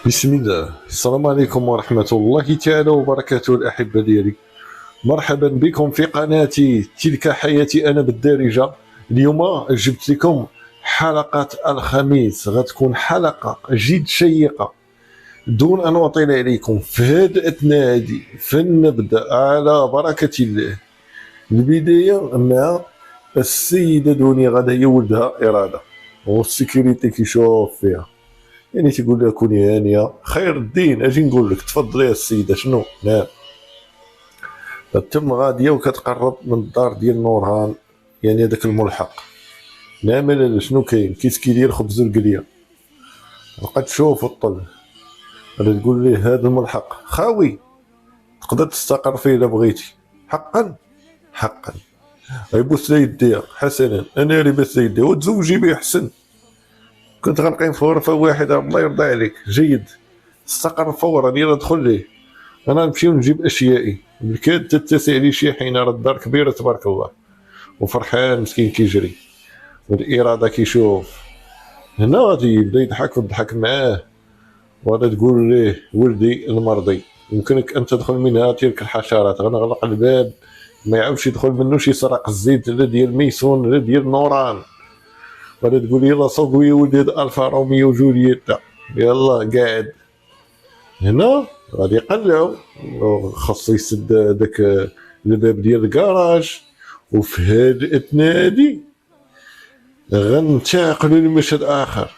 بسم الله. السلام عليكم ورحمة الله تعالى وبركاته. الأحبة ديالي، مرحبا بكم في قناتي تلك حياتي أنا بالدارجة. اليوم جبت لكم حلقة الخميس، غتكون حلقة جد شيقة. دون أن أطيل عليكم، فهدأتنا هذه فلنبدأ على بركة الله. البداية مع السيدة دوني غدا هي ولدها إرادة، والسيكوريتي كيشوف فيها، يعني تيقول لها كوني هانيه خير الدين. اجي نقول لك تفضلي يا السيده. شنو؟ نعم. تم غاديه وكتقرب من الدار ديال نورهان، يعني هذاك الملحق. نعم. لالا شنو كاين؟ كيس كيدير خبز القليه. بقات تشوف الطل، غادا تقول ليه هذا الملحق خاوي، تقدر تستقر فيه الا بغيتي. حقا حقا. غيبوس لها يديها. حسنا، انا لاباس لها يديها وتزوجي به احسن. كنت غنقيم في غرفه واحده الله يرضى عليك. جيد، استقر فورا. يلا دخل ليه. انا نمشيو نجيب اشيائي. بالكاد تتسع لي شي حين، راه الدار كبيره تبارك الله، وفرحان مسكين كيجري، والاراده كيشوف. هنا غادي يبدا يضحك وتضحك معاه، وغادا تقول ليه ولدي المرضي يمكنك ان تدخل منها تلك الحشرات. غنغلق الباب، ما يعاودش يدخل منه شي سرق الزيت لا ديال ميسون لا ديال نوران. غادا تقول يلا سوقوا يا ولدي الفا روميو وجولييتا. يلا قاعد. هنا غادي يقلعوا، خاصو يسد داك الباب ديال الكراج. وفي هاد التنادي غنتاقلوا لمشهد اخر.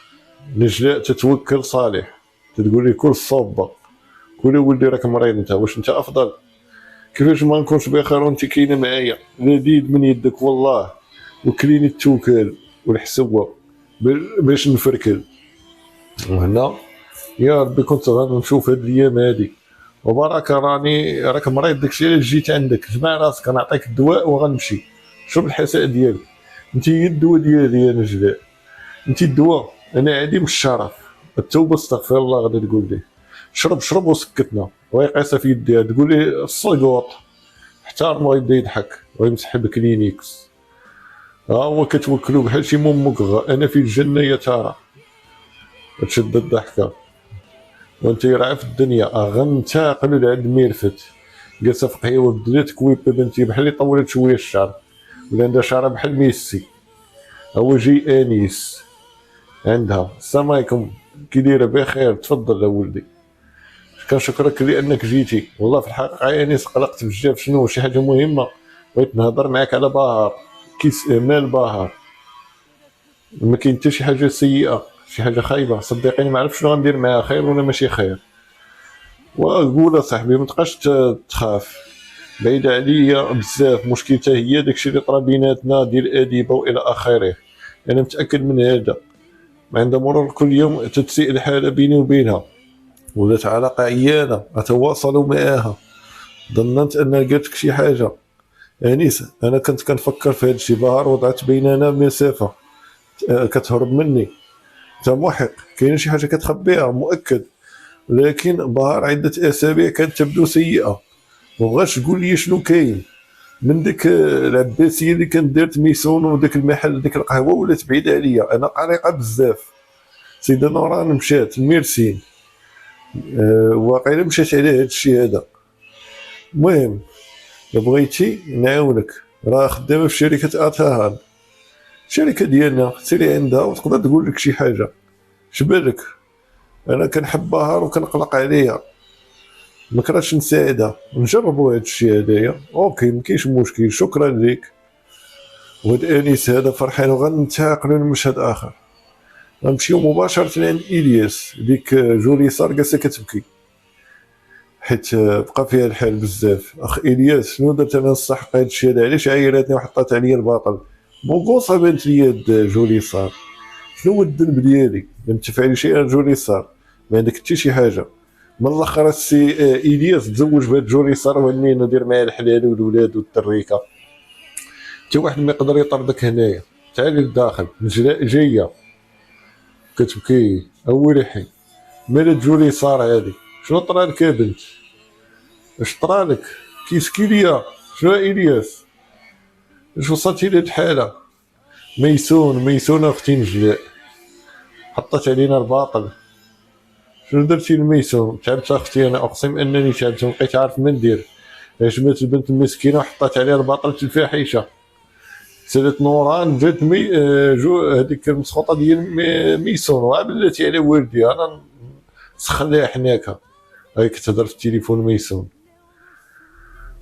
نجلاء تتوكل صالح، تتقول لي كل صوبه، كل ولدي راك مريض انت، واش انت افضل؟ كيفاش ما نكونش بخير وانت كاينه معايا؟ لذيذ من يدك والله، وكليني التوكل والحسوه باش نفركل. وهنا يا ربي كنت غنشوف هاد الايام هادي. وبركه راك مريض، داكشي علاش جيت عندك. جمع راسك، غنعطيك الدواء وغنمشي. شرب الحساء ديالك. انت هي الدواء ديالي يا نجلاء، انت الدواء. انا عديم الشرف. التوبه استغفر الله. غادي تقول لي شرب شرب وسكتنا. ويقيسها في يديها تقول لي السقوط. احترمه. يبدا يضحك ويمسح بكلينيكس. ها هو كتوكلو بحال شي مغ. انا في الجنه يا ترى. تشد الضحكه وانت راعي في الدنيا. غنتاقلوا لعند ميرفت، جالسه في قهيوه بدات كويبه بنتي بحال اللي طولت شويه الشعر، ولا عندها شعرها بحال ميسي. هو جي انيس عندها. السلام عليكم، كي دايره؟ بخير، تفضل يا ولدي. كنشكرك لانك جيتي. والله في الحقيقه يا انيس قلقت بزاف. شنو؟ شي حاجه مهمه؟ بغيت نهضر معاك على بهار. كيس مال بهار. ما كاين حتى شي حاجه سيئه، شي حاجه خايبه. صدقيني ما عرفت شنو غندير معاها، خير ولا ماشي خير. وقول اصاحبي ما تبقاش تخاف. بعيدة عليا بزاف. مشكلتها هي داكشي اللي طرا بيناتنا ديال اديبه والى اخره. انا متاكد من هذا. عند مرور كل يوم تتسيء الحاله بيني وبينها، ولات علاقه عيانه. اتواصل معها. ظننت ان لقيتك شي حاجه. انيس، انا كنت كنفكر في هذا الشيء. بهار وضعت بيننا مسافه. كتهرب مني. انت محق. كاين شي حاجه كتخبيها مؤكد. لكن بهار عده اسابيع كانت تبدو سيئه. مبغاش تقول لي شنو كاين. من ديك العباسيه اللي كانت دارت ميسون وداك المحل ديك القهوه ولات بعيده عليا. انا قلقه بزاف. سيده نوران مشات ميرسي. واقيلا مشات على هذا الشيء هذا. المهم، الا بغيتي نعاونك، راه خدامه في شركه اتاهان، الشركه ديالنا. سيري عندها وتقدر تقول لك شي حاجه. شبالك؟ انا كنحب بهار وكنقلق عليها. ما كرهتش نساعدها. نجربوا هذا الشيء هذايا. اوكي، ما كاينش مشكل. شكرا لك. وهاد انيس هذا فرحان. وغنتاقلوا لمشهد اخر. غنمشيو مباشره عند الياس. ديك جولي صار جالسه كتبكي، حيت بقى فيها الحال بزاف. اخ الياس، شنو درت انا نصحق هاد الشيء هذا؟ علاش عايراتني وحطات عليا الباطل؟ بوغوصه بانت ليا جولي صار. شنو هو الذنب ديالي؟ لم تفعلي شيئا جولي صار. ما عندك حتى شي حاجه. من الاخر السي الياس تزوج بهاد جولي صار، واني ندير معاه الحلال والولاد والتريكه. حتى واحد ما يقدر يطردك هنايا. تعالي للداخل. نجلاء جايه كتبكي. اولي حي مالت جولي صار هادي؟ شنو طرالك يا بنت؟ اش طرالك؟ كيسكي ليا. شنو الياس؟ اش وصلتي لهاد الحاله؟ ميسون اختي نجلاء حطت علينا الباطل. شنو درتي الميسون؟ تعبت اختي انا، اقسم انني تعبت، مبقيت عارف ما ندير. جبت البنت المسكينه وحطات عليها الباطله الفاحشه، سالت نوران جات جو هذيك المسخوطه ديال ميسون، وعبلاتي على والدي، انا سخن ليها حناكه. هاي كتهضر في التليفون ميسون،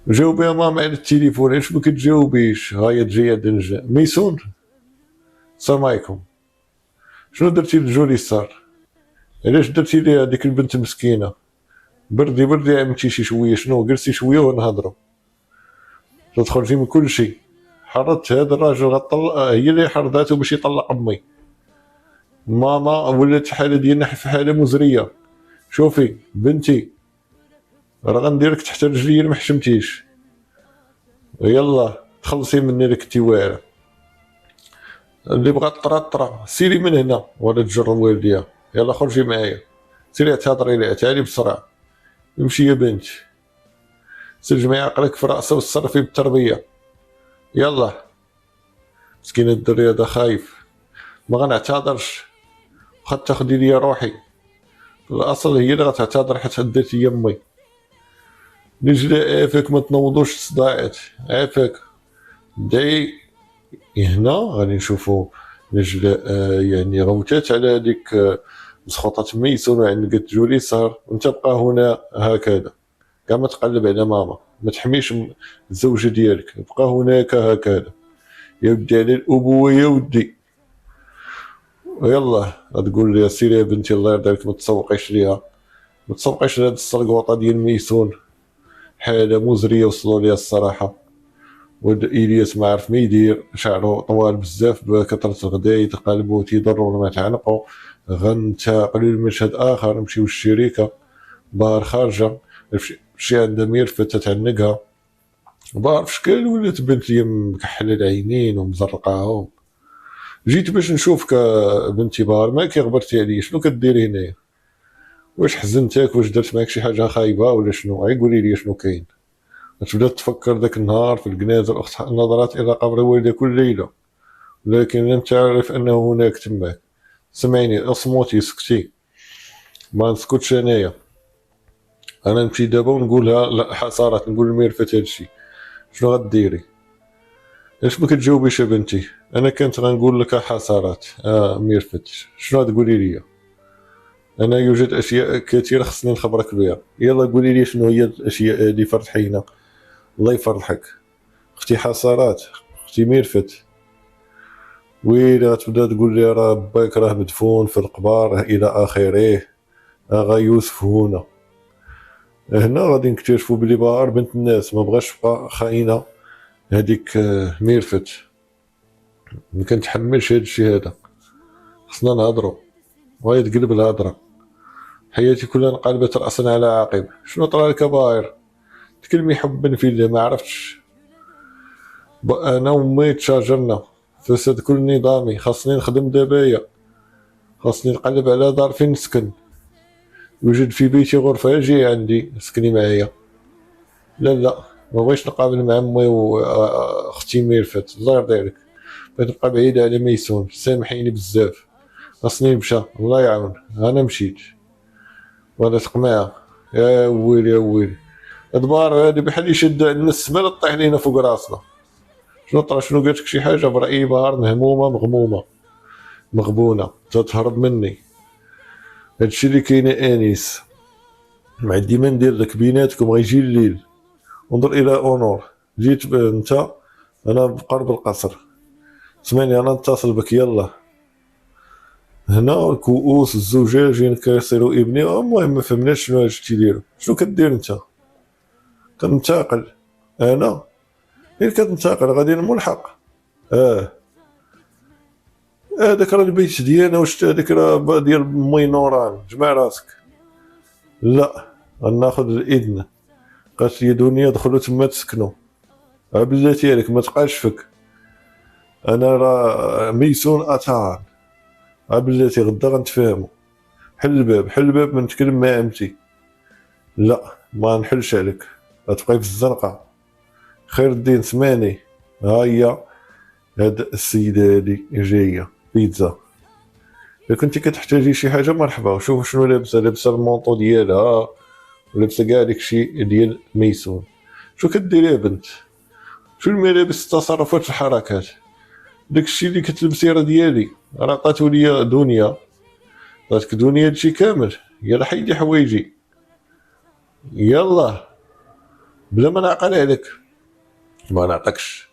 جاوبي يا ماما على التليفون، علاش ما كتجاوبيش؟ هاهي جايه دنجه ميسون. السلام عليكم، شنو درتي لجولي صار؟ علاش درتي لي هذيك البنت مسكينه؟ بردي بردي عمتي شي شويه، شنو جلسي شويه ونهضروا، تخرجي من كل شيء. حرضت هذا الراجل غطل، هي اللي حرضاته باش يطلق امي. ماما ولات الحاله ديالنا في حاله مزريه. شوفي بنتي، راه غنديرك تحت رجلي ما حشمتيش، يلا تخلصي مني لك انتي واعره. اللي بغات طرا سيري من هنا ولا تجر والديها، يلا خرجي معايا، سيري اعتذري لي، تعالي بسرعه. امشي يا بنت، سجمي عقلك في راسه وتصرفي بالتربيه، يلا. مسكين الدري هذا خايف، ما غنعتذرش، واخا تاخدي ليا روحي، الاصل هي اللي غتعتذر حيت هدات ليا امي. نجلي عافاك ما تنوضوش الصداعات، عافاك. دعي هنا غادي نشوفو نجلة يعني غوتات على هذيك مسخوطة ميسون عند جولي صار، وانت بقى هنا هكذا، كاع ما تقلب على ماما، ما تحميش الزوجة ديالك، بقى هناك هكذا. يا ودي على الأبوة يا ودي، يلا غتقول لي سيري يا بنتي الله يرضي عليك، ما تسوقيش ليها، ما تسوقيش لهاد السرقوطة ديال ميسون، حالة مزرية وصلوا ليها الصراحة. ولد الياس ما عرف ما يدير، شعرو طوال بزاف بكثرة الغدا، يتقلبو تيضر ولا ما تعلقو. غنتقلوا لمشهد اخر، نمشيو للشركة، بار خارجة، مشي عند ميرفت تتعنقها، بار في شكل ولات بنت لي مكحلة العينين ومزرقاهم. جيت باش نشوفك بنتي بار، ما كيغبرتي عليا، شنو كديري هنايا؟ واش حزنتك؟ واش درت معاك شي حاجة خايبة ولا شنو؟ غير قولي لي شنو كاين. تبدا تفكر ذاك النهار في الجنازة، الأخت نظرت إلى قبر والدها كل ليلة، لكن لم تعرف أنه هناك تماك. سمعيني، اصمتي سكتي، ما نسكتش أنايا. أنا نمشي دابا ونقولها لا حصارات، نقول لميرفت هادشي، شنو غديري؟ علاش ما كتجاوبيش يا بنتي؟ أنا كنت غنقول لك حصارات. ميرفت، شنو غتقولي ليا؟ أنا يوجد أشياء كثيرة خصني نخبرك بها، يلا قولي لي شنو هي الأشياء هادي فرحينا. الله يفرحك اختي حصارات، اختي ميرفت. ويلي غتبدا تقول لي راه باك راه مدفون في القبر الى اخره، اغا يوسف هنا غادي نكتشفوا بلي بار بنت الناس، ما بغاش تبقى خاينه هذيك ميرفت. ما كنتحملش هذا الشيء هذا، خصنا نهضروا وغادي تقلب الهضره. حياتي كلها انقلبت راسا على عقب، شنو طرا لك باير؟ تكلمي حبا في الله، ما عرفتش. انا وامي تشاجرنا، فسد كل نظامي، خاصني نخدم دابايا، خاصني نقلب على دار فين نسكن، يوجد في بيتي غرفة، اجي عندي سكني معايا. لا ما بغيتش نقابل مع امي واختي ميرفت، الله يرضي عليك، بغيت نبقى بعيدة على ميسون، سامحيني بزاف، خاصني نمشى، الله يعاون. انا مشيت وهذا تقماع، يا ويلي يا ويلي، ادبار هادي بحال يشد عندنا السما طيح لينا فوق راسنا. شنو طرا؟ شنو قالتك شي حاجة؟ برأيي بهار مهمومة مغمومة مغبونة، تتهرب مني. هادشي اللي كاين انيس، مع ديما ندير لك بيناتكم غيجي الليل. انظر الى اونور، جيت انت، انا بقرب القصر، سمعني انا نتصل بك، يلا. هنا الكؤوس الزجاج ينكسر ابني، المهم ما فهمناش شنو جيتي ديرو، شنو كدير انت؟ كنتاقل انا؟ فين كتنتقل؟ غادي الملحق. هذاك راه البيت ديالنا، واش هذاك راه ديال مي نوران، جمع راسك. لا، غناخد الاذن، قالت لي دنيا دخلوا تما تسكنوا، بلاتي عليك ما تبقاش فك، انا راه ميسون اتان، بلاتي غدا غنتفاهموا. حل الباب، حل الباب، من نتكلم مع عمتي. لا ما نحلش عليك، غتبقاي في الزنقه. خير الدين سمعني، ها هي هاد السيده هادي جايه بيتزا، الا كنتي كتحتاجي شي حاجه مرحبا. شوف شنو لابسه المونطو ديالها ولابسه كاع داكشي ديال ميسون. شنو كديري يا بنت؟ شو الملابس التصرفات الحركات داكشي اللي كتلبسي راه ديالي، راه عطاتو ليا دنيا، عطاتك دنيا هادشي كامل. يلا حيدي حوايجي يلا بلا ما نعقل عليك. ما نعطيكش،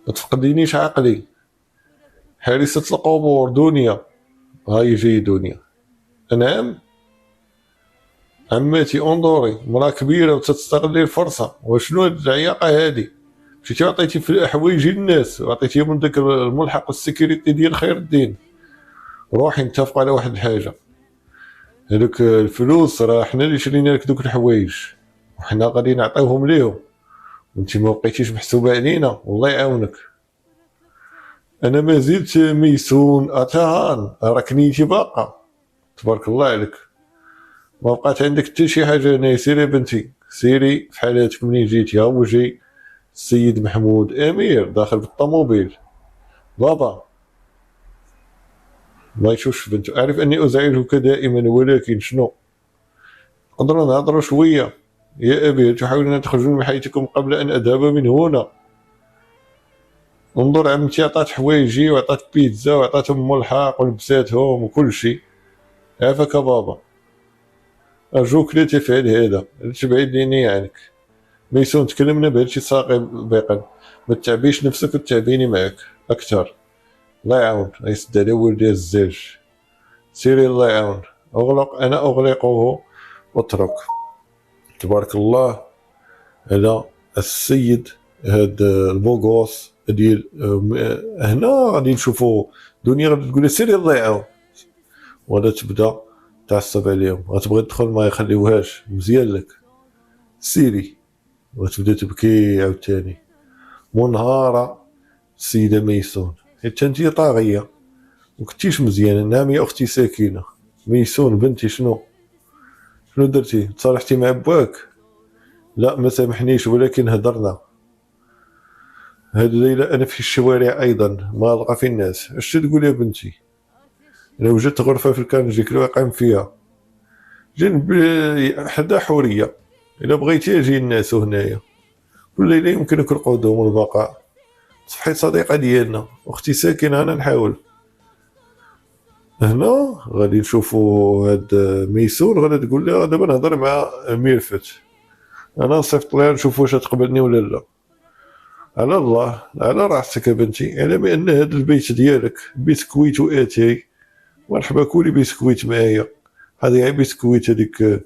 ما تفقدينيش عقلي. حارسة القبور دنيا، هاي جاي دنيا. نعم عماتي انظري، مرا كبيره وتستغلي الفرصه. وشنو هاد العياقه هادي؟ مشيتي عطيتي في حوايج الناس وعطيتيهم من داك الملحق السيكوريتي ديال خير الدين. روحي نتفقوا على واحد الحاجه، هذوك الفلوس راه حنا اللي شرينا لك دوك الحوايج وحنا غادي نعطيوهم ليهم، وانت ما بقيتيش محسوبه علينا. والله يعاونك. انا ما زلت ميسون اتهان، راك نيتي باقا تبارك الله عليك. ما بقات عندك حتى شي حاجه هنايا. سيري يا بنتي سيري في حالاتك. منين جيتي ها هو جاي السيد محمود امير داخل بالطوموبيل. بابا ما يشوفش بنته. اعرف اني ازعجك دائما، ولكن شنو نقدروا نهضروا شويه؟ يا ابي تحاولون ان تخرجون من حياتكم قبل ان اذهب من هنا. انظر عمتي عطات حوايجي وعطات بيتزا وعطاتهم ملحق ولبساتهم وكل شيء. عافاك بابا، ارجوك لا تفعل هذا، لا تبعد عيني عنك. ميسون تكلمنا بهادشي سابقا، ما تعبيش نفسك وتعبيني معك اكثر. الله يعاون. يسد على ولدي الزاج. سيري الله يعاون. اغلق، انا اغلقه واترك. تبارك الله على السيد هاد البوغوس ديال هنا. غادي نشوفوا دنيا غادي تقول سيري الله يعاون، وغادا تبدا تعصب عليهم. غتبغي تدخل ما يخليوهاش. مزيان لك سيري. وتبدا تبكي عاوتاني منهارة السيدة ميسون، حيت انتي طاغية وكنتيش مزيانة. نعم يا اختي ساكنة. ميسون بنتي شنو درتي؟ تصالحتي مع باك؟ لا ما سامحنيش، ولكن هدرنا. هاد الليلة انا في الشوارع ايضا ما القى في الناس. اش تقول يا بنتي؟ انا وجدت غرفة في الكنجيك واقام فيها جنب حدا حورية. الا بغيتي اجي الناس هنايا كل ليلة يمكنك القدوم والبقاء. صحي صديقة ديالنا اختي ساكنة. انا نحاول هنا. غادي نشوفوا هاد ميسون غادي تقول لي دابا نهضر مع ميرفت. انا صيفط لها نشوف واش تقبلني ولا لا. على الله على راحتك يا بنتي. على بان هاد البيت ديالك بسكويت واتاي. مرحبا كولي بسكويت معايا. هذه غير بسكويت هذيك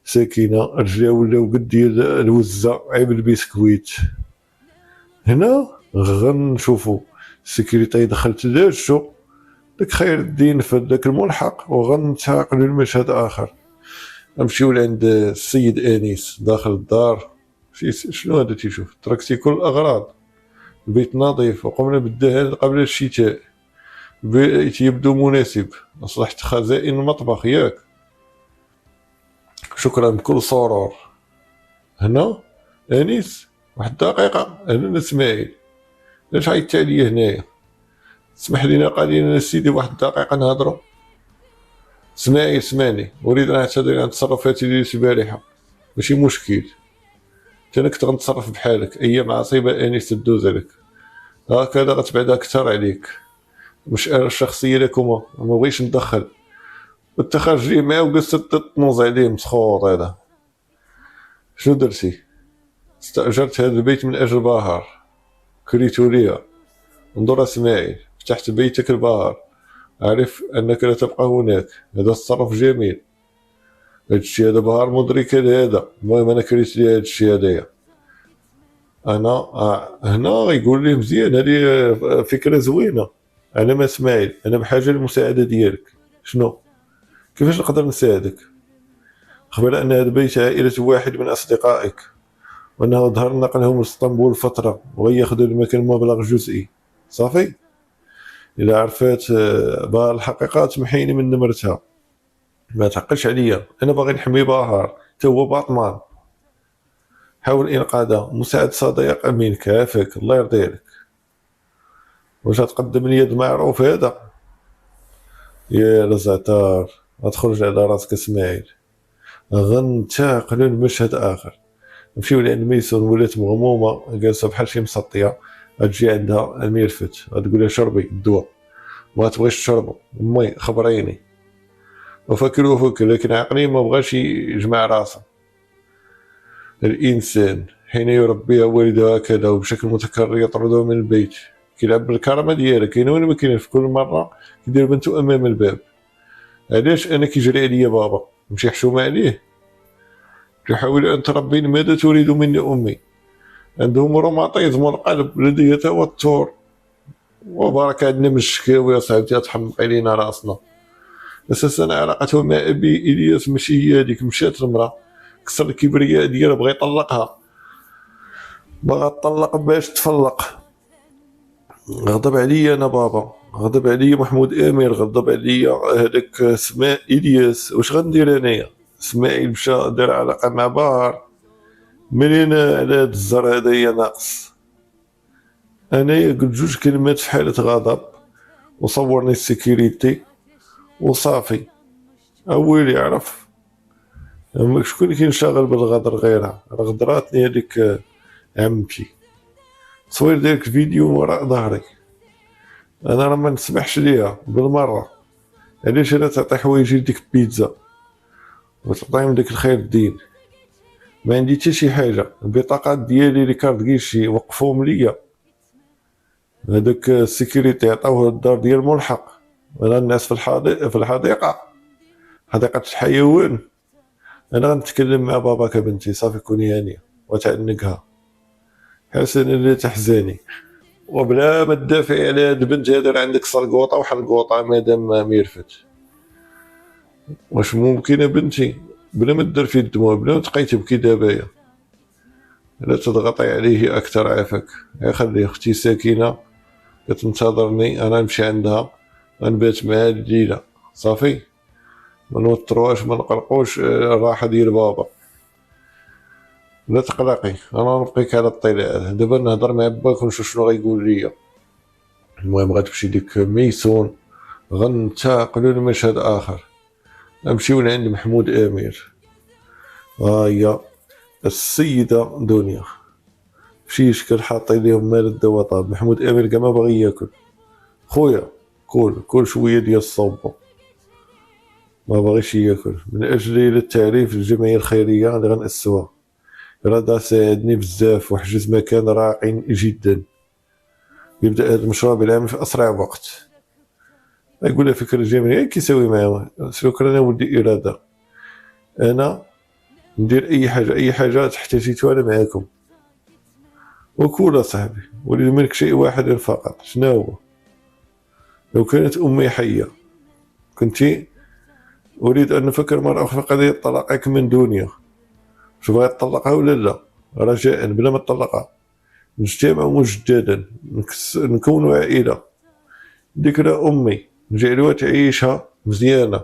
ساكنه رجلها ولاو قد ديال الوزه عيب البسكويت. هنا غنشوفوا السكرتير دخلت دارشو داك خير الدين في داك الملحق، وغنتعاقلوا لمشهد اخر. نمشيو لعند السيد انيس داخل الدار. شنو هذا تيشوف؟ تركتي كل الاغراض، البيت نظيف وقمنا بالدهان قبل الشتاء. البيت يبدو مناسب، اصلحت خزائن المطبخ ياك؟ شكرا بكل سرور. هنا انيس واحد الدقيقه. انا اسماعيل. علاش عيطت عليا هنايا؟ اسمح لينا قليلا سيدي واحد الدقيقه نهضروا. اسماعيل سمعني، اريد ان اعتذر عن تصرفاتي ديال البارحه. ماشي مشكل، انا كنت غنتصرف بحالك. ايام عصيبه انيس تدوز عليك، هكذا غتبعد اكثر عليك. مش انا الشخصيه لكما ما بغيتش ندخل. انت خارج ليه معاه وجلست تطنز عليه مسخوط. هذا شنو درتي؟ استاجرت هذا البيت من اجل بهار، كريتو ليا. انظر اسماعيل، فتحت بيتك البهار، عارف انك لا تبقى هناك. هذا التصرف جميل. هادشي هذا بهار مدرك لهذا. المهم انا كريت ليا هادشي هذايا. انا هنا يقول لي مزيان، هذه فكره زوينه. انا ما اسماعيل، انا بحاجه للمساعده ديالك. شنو؟ كيفاش نقدر نساعدك؟ خبر ان هذا بيت عائله واحد من اصدقائك، وانه ظهر نقلهم لاسطنبول فتره وغياخذوا المكان مبلغ جزئي. صافي الا عرفات بها الحقيقه تمحيني من نمرتها. ما تعقلش عليا، انا باغي نحمي بهار حتى هو باطمان. حاول انقاذه. مساعد صديق امين كافك. الله يرضي عليك. واش تقدم لي يد معروف هذا؟ يا الزعتر غتخرج على راسك اسماعيل، غنتاقلو لمشهد اخر. نمشيو لعند ميسون ولات مغمومه جالسه بحال شي مسطيه، غتجي عندها الميرفت غتقول لها شربي الدواء، ما تبغيش تشربو، امي خبريني. وفكر لكن عقلي ما بغاش يجمع راسه. الانسان حين يربيه والده هكذا وبشكل متكرر يطرده من البيت، كيلعب بالكرامه ديالها، كاينه ولا ما كاينش، في كل مره كيدير بنتو امام الباب. علاش انا كيجري عليا بابا، نمشي حشومه عليه. تحاول ان تربيني، ماذا تريد مني امي؟ عندهم روماتيزم القلب، لدي توتر، وبارك عندنا من الشكاوي اصاحبتي تحمق علينا راسنا. اساسا علاقته مع ابي الياس ماشي هي هذيك، مشات المراه كسر الكبرياء ديالها، بغى يطلقها، بغا تطلق باش تفلق. غضب عليا انا بابا، غضب عليا محمود امير، غضب عليا هذاك سماء الياس. واش غندير انايا؟ اسماعيل مشى دار علاقه مع بار، منين على هاد الزر هذايا ناقص. انايا قلت جوج كلمات في حاله غضب وصورني السيكوريتي وصافي. اول يعرف شكون اللي كينشغل بالغدر غيرها، راه غدراتني هذيك عمتي. تصوير ديك الفيديو من وراء ظهري، انا راه ما نسمحش ليها بالمره. علاش انا تعطي حوايجي لديك بيتزا وتعطيهم ديك الخير الدين؟ ما عندي حتى شي حاجه. البطاقات ديالي لي كارت كيشي وقفوهم ليا، هذاك السيكوريتي عطاوه الدار ديال الملحق. انا الناس في الحديقه، حديقه الحيوان. انا غنتكلم مع باباك بنتي، صافي كوني هانيه وتعنقها حسن اللي تحزاني، وبلا ما تدافعي على هاد البنت هذا، راه عندك سرقوطه وحلقوطه مادام ميرفت. واش ممكن بنتي بلا ما دير في الدموع، بلا ما تبقاي تبكي دابايا؟ لا تضغطي عليه اكثر عافاك. خلي اختي ساكنه كتنتظرني، انا نمشي عندها غنبات معها الليله، صافي ما نوتروهاش ما نقلقوش الراحه ديال بابا. لا تقلقي، انا نبقيك على اطلاع. دابا نهضر مع باك ونشوف شنو غيقول ليا. المهم غتمشي ديك ميسون، غنتاقلوا لمشهد اخر. نمشيو لعند محمود امير. ها هي السيده دنيا فشي شكل حاطين ليهم مال الدواء طاب. محمود امير كاع ما باغي ياكل. خويا كل شويه ديال الصوبه، ما باغيش ياكل. من اجل التعريف الجمعيه الخيريه اللي غنأسسوها، راه ساعدني بزاف وحجز مكان راقي جدا. يبدا هذا المشروع بالعمل في اسرع وقت. يقول له فكره جميله، كيساوي معاه شكرا يا ولدي اراده. انا ندير اي حاجه تحتاجيتو انا معاكم. وكول صاحبي، وليد منك شيء واحد فقط. شنو هو؟ لو كانت امي حيه كنت اريد ان نفكر مره اخرى في قضيه طلاقك من دنيا. شوف بغيت تطلقها ولا لا؟ رجاء بلا ما تطلقها نجتمع مجددا، نكونوا عائله. ذكرى امي نجعلوها تعيشها مزيانه.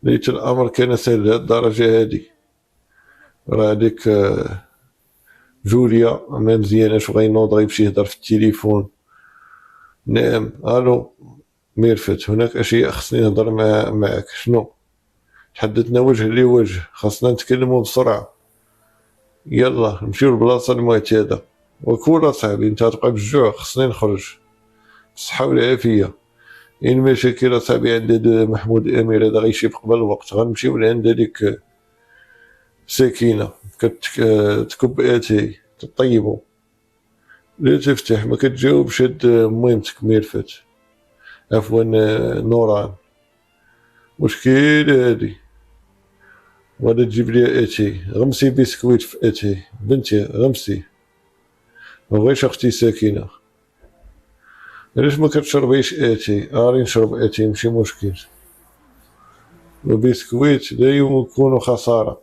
ليت الامر كان سهل لهاد الدرجه هادي. راه هاديك جوليا ما مزياناش، وغينوض غيمشي يهضر في التليفون. نعم الو ميرفت، هناك اشياء خصني نهضر معك. شنو؟ تحدثنا وجه لوجه، خاصنا نتكلموا بسرعه. يلا نمشيو للبلاصه المعتاده. وكول صاحبي انت تبقى بالجوع، خصني نخرج. الصحه والعافيه. المشاكل اصاحبي عند محمود امير هذا غيشيب قبل الوقت. غنمشيو لعند هذيك سكينه كتكب اتاي تطيبو. لا تفتح ما كتجاوبش هاد مهمتك ميرفت، عفوا نوران. واش كاين هادي؟ ولا تجيب لي اتاي، غمسي بسكويت في اتاي بنتي، غمسي. مبغيش اختي ساكنه. علاش ما كتشربيش اتاي؟ راني نشرب اتاي ماشي مشكل. وبسكويت لا يكون خساره.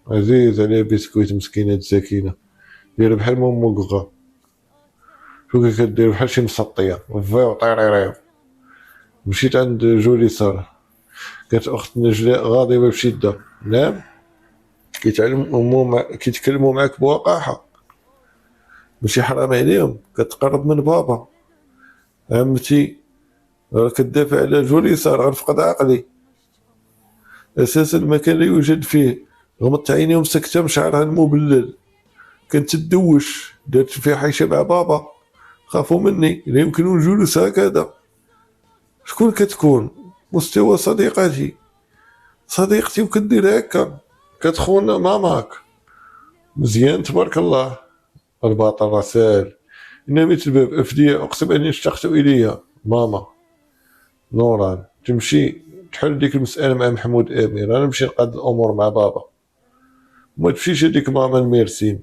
عزيز عليها بسكويت مسكينه ساكنه، دايره بحال مغا. شو كدير بحال شي مسطيه فيو طيريريو. مشيت عند جولي ساره، كانت اخت نجلاء غاضبه بشده. نعم كيتكلموا معاك بوقاحه، ماشي حرام عليهم. كتقرب من بابا. عمتي راه كدافع على جهة اليسار غنفقد عقلي. اساسا المكان لا يوجد فيه، غمضت عيني ومسكتها مشعرها المبلل، كانت تدوش، دارت فيها حيشه مع بابا، خافوا مني، لا يمكن الجلوس هكذا. شكون كتكون؟ مستوى صديقتي، صديقتي وكدير هكا، كتخون ماماك. مزيان تبارك الله. الباطل راه ساهل، نميت الباب افديه، اقسم اني اشتقت اليها. ماما نوران تمشي تحل ديك المسألة مع محمود امير، انا نمشي نقاد الامور مع بابا، ما تمشيش هذيك ماما الميرسين.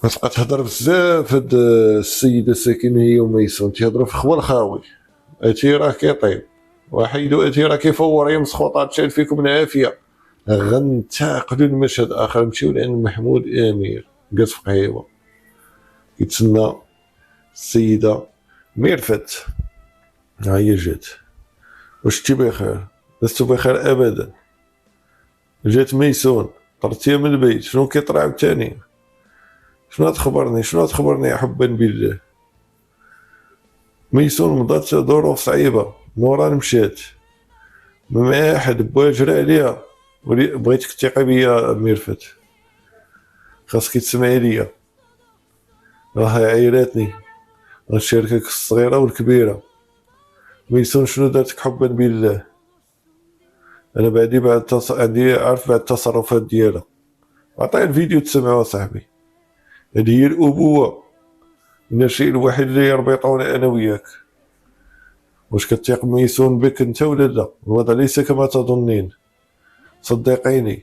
غتبقى تهضر بزاف هاد السيده ساكنه هي وميسون، تيهضروا في خبر خاوي. اتي راه كيطيب، وحيدو اتي راه كيفور يمسخ وطات شال فيكم العافيه. غنتعقدوا المشهد اخر، نمشيو لعند محمود امير جالس في قهيوه كيتسنى السيده ميرفت. ها هي جات. واش انتي بخير؟ لست بخير ابدا. جات ميسون طردتيها من البيت، شنو كيطرا عاوتاني؟ شنو تخبرني، شنو تخبرني يا حبا بالله؟ ميسون مضات ظروف صعيبه، نوران مشات ما احد بوا جرى عليها. بغيتك تثقي بيا ميرفت، خاصك تسمعي ليا، راه عيراتني، غنشاركك الصغيره والكبيره. ميسون شنو دارتك حبا بالله؟ انا عندي عارف بعد التصرفات ديالها. عطيه الفيديو تسمعوا صاحبي. هذه هي الابوه، من الشيء الوحيد اللي يربطنا انا وياك. واش كتثق ميسون بك انت ولا لا؟ الوضع ليس كما تظنين، صدقيني.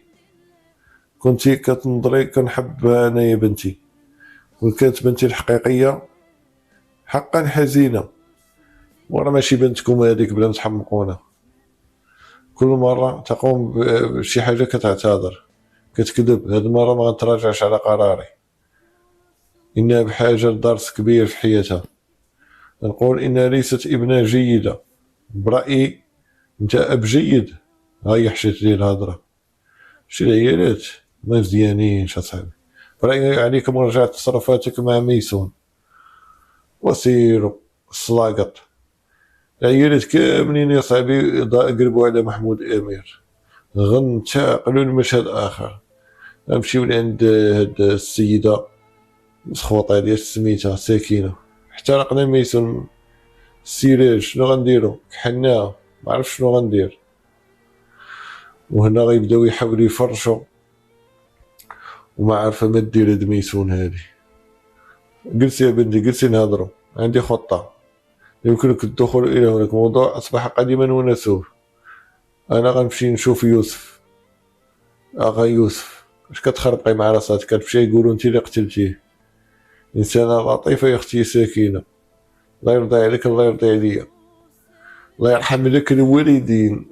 كنتي كتنظري كنحبها انا يا بنتي، وكانت بنتي الحقيقيه حقا حزينه، ورا ماشي بنتكم هذيك بلا تحمقونا. كل مره تقوم بشي حاجه كتعتذر، كتكذب. هاد المره ما غنتراجعش على قراري، انها بحاجه لدرس كبير في حياتها. نقول انها ليست ابنه جيده، برايي انت اب جيد. هاي حشيت لي الهضره، شي العيالات ما مزيانينش اصاحبي. برايي عليك مراجعه تصرفاتك مع ميسون، وسيروا الصلاقط. العيالات كاملين يا صاحبي قربوا على محمود امير، غنتعقلوا لمشهد اخر. غنمشيو لعند هاد السيده مسخوطه ديال سميتها سكينه، احترقنا ميسون السراج. شنو غنديرو؟ كحلناها، معرفت شنو غندير. وهنا غيبداو يحاولوا يفرشوا، وما عارفه ما دير هاد ميسون هادي. جلسي يا بنتي جلسي نهضروا، عندي خطه يمكنك الدخول الى هناك. موضوع اصبح قديما ونسوه. انا غنمشي نشوف يوسف، اغا يوسف. اش كتخربقي مع راسك؟ كتمشي يقولوا انت اللي قتلتيه. انسانه لطيفه يا اختي سكينه، الله يرضي عليك الله يرضي عليا، الله يرحم لك الوالدين.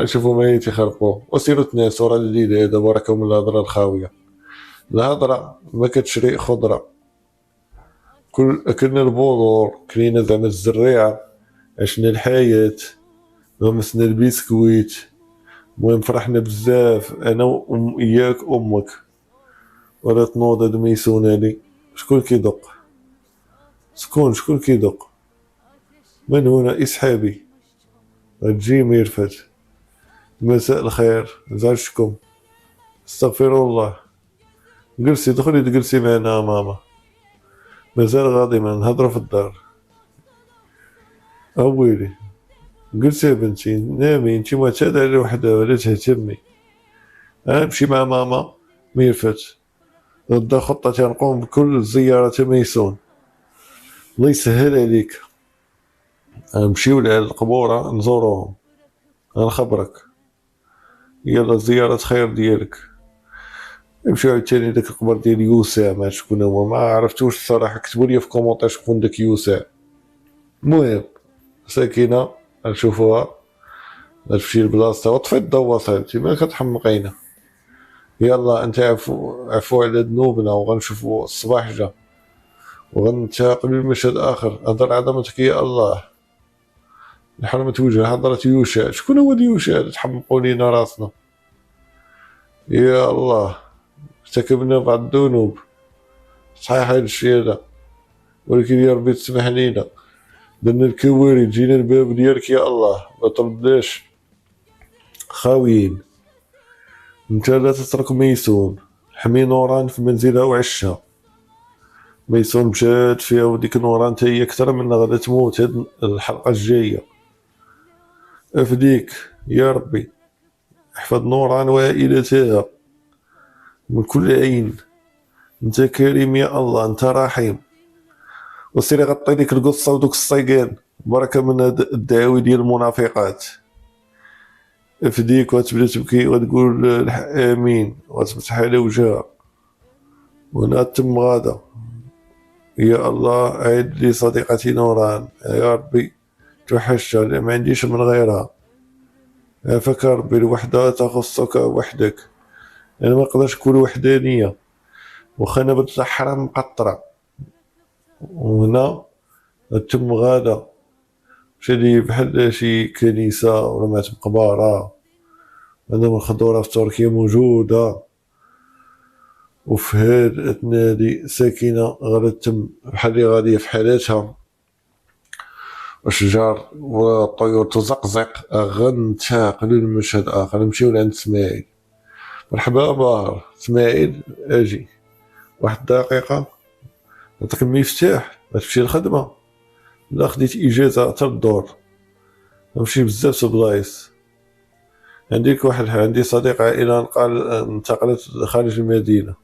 شوفوا ما تيخرقوا وسيروا تناسوا. راه الليل هذا وراكم الهضره الخاويه. الهضره ما كتشري خضره. اكلنا البذور، كلينا زعما الزريعه، عشنا الحياه، غمسنا البسكويت. المهم فرحنا بزاف انا وياك امك. ولا تنوض هاد ميسون هادي. شكون كيدق؟ شكون كيدق؟ من هنا؟ اسحابي. غتجي ميرفت. مساء الخير، زعجتكم؟ استغفر الله. جلسي دخلي تجلسي معنا ماما، مازال غاضبا نهضروا في الدار. اويلي جلسي يا بنتي، نامي انتي معتادة على وحدة ولا تهتمي. امشي مع ماما ميرفت، غدا خطة تنقوم بكل زيارة ميسون. الله يسهل عليك. نمشيو للقبورة نزوروهم، غنخبرك. يلا زيارة خير ديالك. نمشيو عاوتاني داك القبر ديال يوسع، ما شكون هو ما عرفتوش الصراحة. كتبولي في كومونتير شكون داك يوسع. المهم ساكنة غنشوفوها، غتمشي لبلاصتها وطفي الضو صاحبتي، ما كتحمقينا. يلا انت عفو على ذنوبنا، وغنشوفو الصباح جا، وغنتاقلوا المشهد اخر. هضر عظمتك يا الله، لحرمة وجه حضرة يوشع. شكون هو يوشع؟ تحمقوا لينا راسنا. يا الله ارتكبنا بعض الذنوب، صحيح هاد الشيء هذا. ولكن يا ربي تسمح لينا، درنا الكوارث، جينا الباب ديالك يا الله، ما طلبناش خاويين. انت لا تترك ميسون، حمي نوران في منزلها وعشها. ميسون مشات فيها وديك نوران تا هي كثر منا غادا تموت هاد الحلقة الجاية. افديك يا ربي، احفظ نوران وعائلتها من كل عين. انت كريم يا الله، انت رحيم. وسيري غطي ديك القصة ودوك الصيقان بركة من هاد الدعاوي ديال المنافقات. افديك وتبدا تبكي وتقول امين وتفتح على وجهها. وانا تم غادا يا الله، عيد لي صديقتي نوران يا ربي، توحشتها ما عنديش من غيرها. عافاك ربي، الوحدة تخصك وحدك، انا ما نقدرش نكون وحدانية واخا انا بتسحر مقطرة. وهنا تم غادا شدي بحال شي كنيسة ولا مات مقبرة. هذا من خضورة في تركيا موجودة، وفي هاد النادي ساكنة غادا تم بحال اللي غادية في حالاتها، والشجار والطيور تزقزق. غنتاقلوا لمشهد آخر، نمشيو لعند اسماعيل. مرحبا باهر اسماعيل، اجي واحد الدقيقة نعطيك المفتاح غتمشي للخدمة. لا خديت إجازة حتى للدور، نمشي بزاف البلايص. عندي صديق عائلة انتقلت خارج المدينة،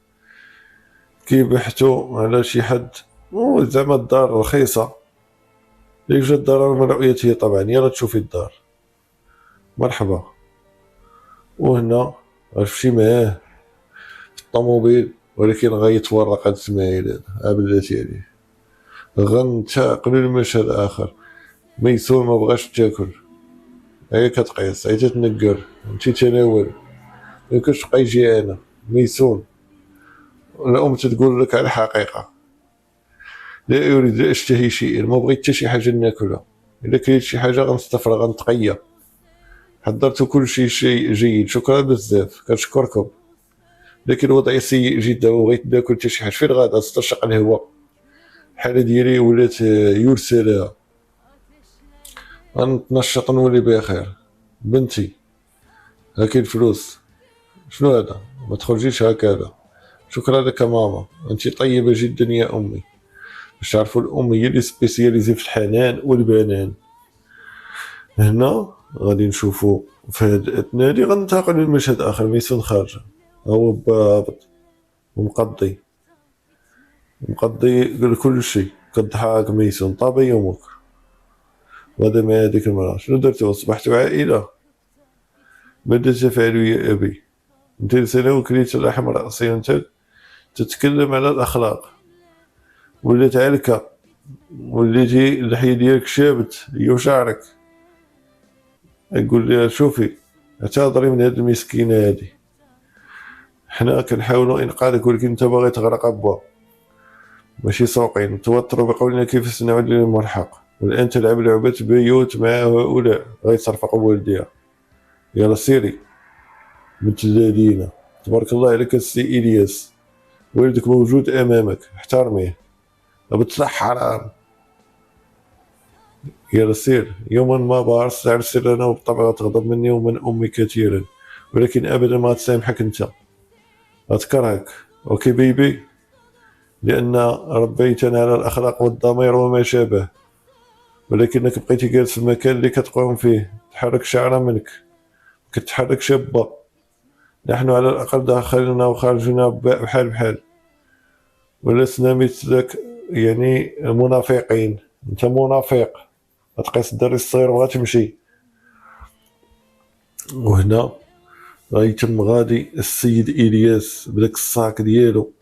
كيبحثوا على شي حد زعما الدار رخيصة. ليك جات الدار من رؤيته طبعا، يلا تشوفي الدار. مرحبا. وهنا غتمشي معاه في الطوموبيل، ولكن غيتورق هاد اسماعيل هذا بلاتي عليه. غنتاقلوا لمشهد آخر. ميسون ما بغاش تاكل، هي كتقيس، هي تتنقر، انتي تناول، ميمكنش تبقاي جيعانة. ميسون الأم تتقول لك على الحقيقة، لا أريد، لا أشتهي شيئا، ما بغيت حتى شي حاجة ناكلها. إلا كريت شي حاجة غنستفرغ، غنتقيا. حضرتو كل شيء جيد، شكرا بزاف، كنشكركم، لكن الوضع سيء جدا وبغيت ناكل حتى شي حاجة. فين غادا؟ تسترشق الهواء. الحالة ديالي ولات يرثى لها. غنتنشط نولي بخير. بنتي هاكي الفلوس. شنو هذا؟ ما تخرجيش هكذا. شكرا لك ماما، انت طيبة جدا يا امي. باش تعرفوا الام هي اللي سبيسياليزي في الحنان والبنان. هنا غادي نشوفوا في هذا النادي، غننتقلوا لمشهد اخر. ميسون خارجه، هو بابط ومقضي قال كل شيء، كضحك ميسون طاب يومك. وهذا مع هذيك المرأة. شنو درتوا؟ اصبحتوا عائلة. ماذا تفعل يا ابي؟ انت سنة وكليت اللحم راسي، انت تتكلم على الاخلاق. ولات علكة، وليتي اللحية ديالك شابت هي وشعرك. يقول لها شوفي اعتذري من هاد المسكينة هادي، حنا كنحاولوا انقاذك ولكن انت باغي تغرق با. ماشي سوقين، توتروا بقولنا كيف سنعود للملحق، والان تلعب لعبة بيوت مع هؤلاء غيتصرفق والديها. يلا سيري بنت الذين، تبارك الله عليك السي الياس، والدك موجود امامك، احترميه. بتصح حرام. يلا سير، يوما ما بار ستعرف انا وبالطبع غتغضب مني ومن امي كثيرا، ولكن ابدا ما تسامحك، انت غتكرهك. اوكي بيبي، لان ربيتنا على الاخلاق والضمير وما شابه، ولكنك بقيتي جالس في المكان اللي كتقوم فيه، تحرك شعره منك، كتحرك شابه. نحن على الاقل داخلنا وخارجنا بحال بحال، ولسنا مثلك يعني منافقين. انت منافق، غتقيس الدري الصغير وغتمشي. وهنا غيتم غادي السيد الياس بداك الصاك ديالو،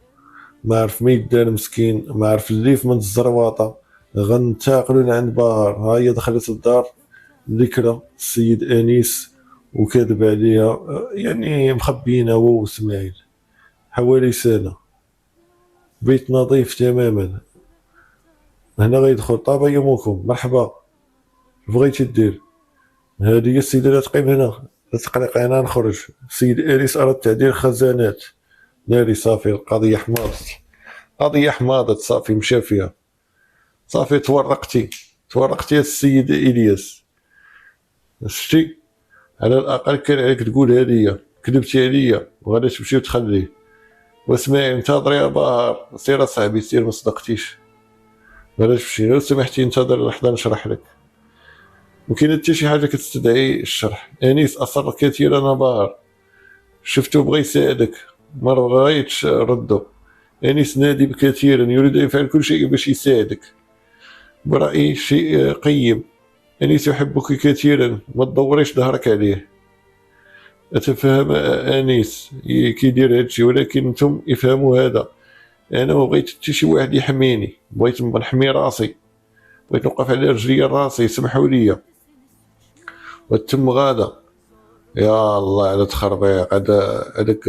ما عرف ما يدار مسكين، ما عرف الليف من الزرواطه. غنتاقلوا لعند باهر. ها هي دخلت الدار ذكرى السيد انيس وكذب عليها، يعني مخبيين هو واسماعيل حوالي سنه. بيت نظيف تماما. هنا غيدخل طاب يومكم، مرحبا، بغيتي دير؟ هذه هي السيده اللي تقيم هنا، لا تقلق انا نخرج. السيد اريس اراد تعديل خزانات. ناري صافي، القضيه حماضت، قضيه حماضت صافي، مشى فيها. صافي تورقتي السيد الياس. شتي، على الاقل كان عليك تقول هادي كذبتي عليا وغادي تمشي وتخليه. واسمعي انتظري يا باهر، سير اصاحبي سير، ما صدقتيش. بلاش تمشي، لو سمحتي انتظر لحظه نشرح لك. مكاين حتى شي حاجه كتستدعي الشرح. انيس اصر كثيرا باهر، شفتو بغى يساعدك ما بغيتش ردو. انيس نادم كثيرا، يريد ان يفعل كل شيء باش يساعدك، برأيي شيء قيم. انيس يحبك كثيرا، ما تدوريش ظهرك عليه. اتفهم انيس كيدير هادشي، ولكن نتوما افهموا هذا. انا ما بغيت حتى شي واحد يحميني، بغيت نحمي راسي، بغيت نوقف على رجلي راسي، سمحوا لي. وتم غادا. يا الله على تخربيق هذاك